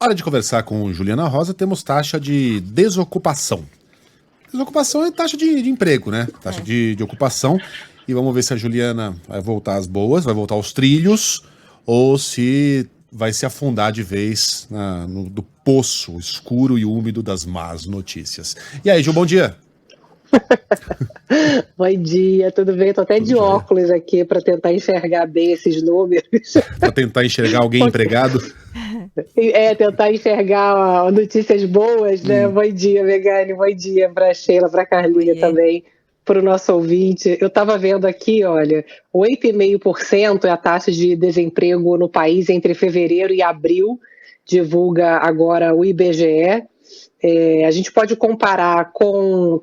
Hora de conversar com Juliana Rosa, temos taxa de desocupação. Desocupação é taxa de emprego, né? Taxa de ocupação. E vamos ver se a Juliana vai voltar às boas, vai voltar aos trilhos, ou se vai se afundar de vez do poço escuro e úmido das más notícias. E aí, Ju, bom dia. Bom dia, tudo bem? Tô até Tudo de jóia. óculos aqui para tentar enxergar bem esses números. Para tentar enxergar alguém empregado. Tentar enxergar notícias boas, né? Bom dia, Megane, bom dia para Sheila, para Carlinha também, para o nosso ouvinte. Eu estava vendo aqui, olha, 8,5% é a taxa de desemprego no país entre fevereiro e abril, divulga agora o IBGE. A gente pode comparar com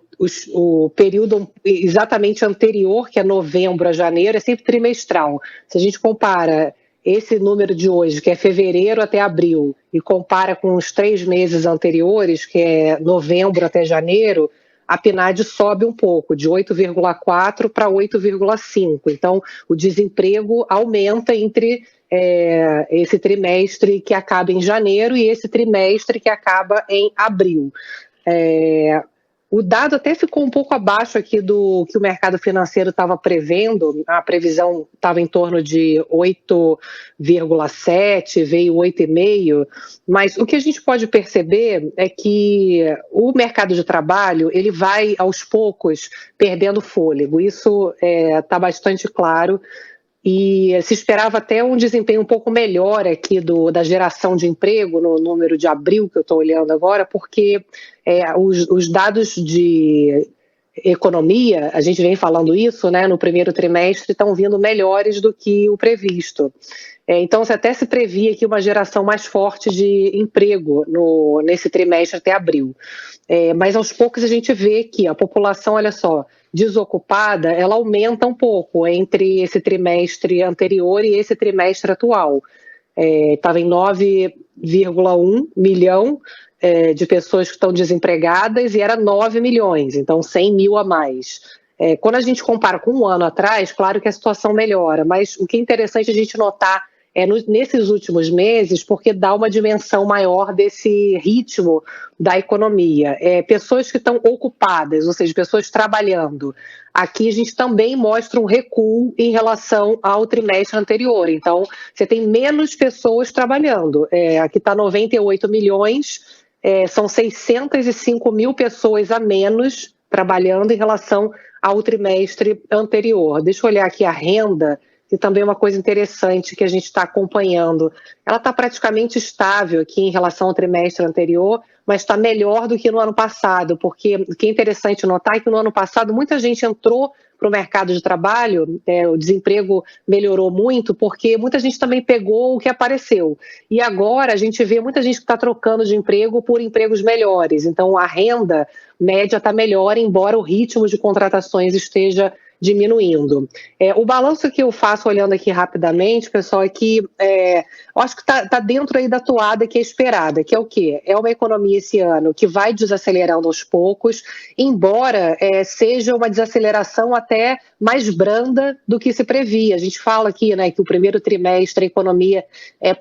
o período exatamente anterior, que é novembro a janeiro, é sempre trimestral. Se a gente compara esse número de hoje, que é fevereiro até abril, e compara com os 3 meses anteriores, que é novembro até janeiro, a PNAD sobe um pouco, de 8,4 para 8,5. Então, o desemprego aumenta entre esse trimestre que acaba em janeiro e esse trimestre que acaba em abril. O dado até ficou um pouco abaixo aqui do que o mercado financeiro estava prevendo, a previsão estava em torno de 8,7, veio 8,5, mas o que a gente pode perceber é que o mercado de trabalho ele vai aos poucos perdendo fôlego, isso está bastante claro. E se esperava até um desempenho um pouco melhor aqui da geração de emprego no número de abril que eu estou olhando agora, porque os dados de economia, a gente vem falando isso, né, no primeiro trimestre, estão vindo melhores do que o previsto. Então, até se previa aqui uma geração mais forte de emprego nesse trimestre até abril. Mas aos poucos a gente vê que a população, olha só, desocupada, ela aumenta um pouco entre esse trimestre anterior e esse trimestre atual. Estava em 9,1 milhão de pessoas que estão desempregadas e era 9 milhões, então 100 mil a mais. Quando a gente compara com um ano atrás, claro que a situação melhora, mas o que é interessante a gente notar nesses últimos meses, porque dá uma dimensão maior desse ritmo da economia. Pessoas que estão ocupadas, ou seja, pessoas trabalhando. Aqui a gente também mostra um recuo em relação ao trimestre anterior. Então, você tem menos pessoas trabalhando. Aqui está 98 milhões, são 605 mil pessoas a menos trabalhando em relação ao trimestre anterior. Deixa eu olhar aqui a renda, que também é uma coisa interessante que a gente está acompanhando. Ela está praticamente estável aqui em relação ao trimestre anterior, mas está melhor do que no ano passado, porque o que é interessante notar é que no ano passado muita gente entrou para o mercado de trabalho, o desemprego melhorou muito, porque muita gente também pegou o que apareceu. E agora a gente vê muita gente que está trocando de emprego por empregos melhores. Então a renda média está melhor, embora o ritmo de contratações esteja diminuindo. O balanço que eu faço olhando aqui rapidamente, pessoal, é que eu acho que está dentro aí da toada que é esperada, que é o quê? É uma economia esse ano que vai desacelerando aos poucos, embora seja uma desaceleração até mais branda do que se previa. A gente fala aqui, né, que o primeiro trimestre a economia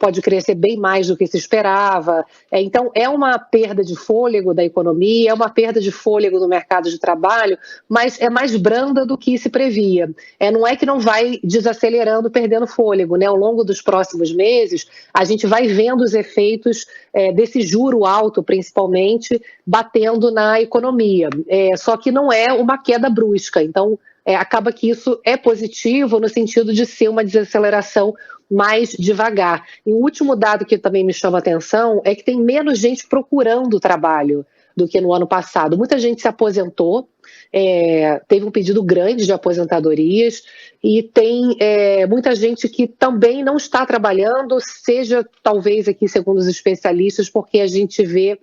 pode crescer bem mais do que se esperava. Então, é uma perda de fôlego da economia, é uma perda de fôlego no mercado de trabalho, mas é mais branda do que se previa. Não é que não vai desacelerando, perdendo fôlego, né? Ao longo dos próximos meses, a gente vai vendo os efeitos desse juro alto, principalmente, batendo na economia. Só que não é uma queda brusca. Então, acaba que isso é positivo no sentido de ser uma desaceleração mais devagar. E o último dado que também me chama a atenção é que tem menos gente procurando trabalho do que no ano passado. Muita gente se aposentou, teve um pedido grande de aposentadorias e tem muita gente que também não está trabalhando, seja talvez aqui segundo os especialistas, porque a gente vê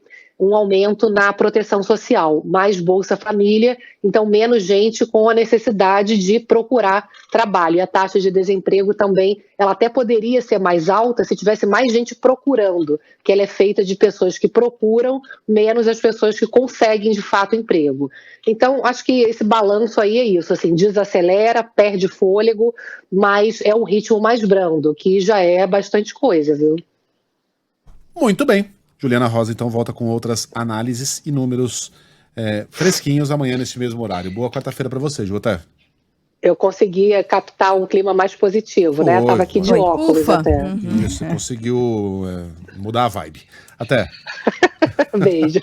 um aumento na proteção social, mais Bolsa Família, então menos gente com a necessidade de procurar trabalho. E a taxa de desemprego também, ela até poderia ser mais alta se tivesse mais gente procurando, que ela é feita de pessoas que procuram, menos as pessoas que conseguem de fato emprego. Então, acho que esse balanço aí é isso, assim, desacelera, perde fôlego, mas é um ritmo mais brando, que já é bastante coisa, viu? Muito bem. Juliana Rosa, então, volta com outras análises e números fresquinhos amanhã nesse mesmo horário. Boa quarta-feira para você, Ju, até. Eu conseguia captar um clima mais positivo, né? Tava aqui de óculos até. Isso, conseguiu mudar a vibe. Até. Beijo.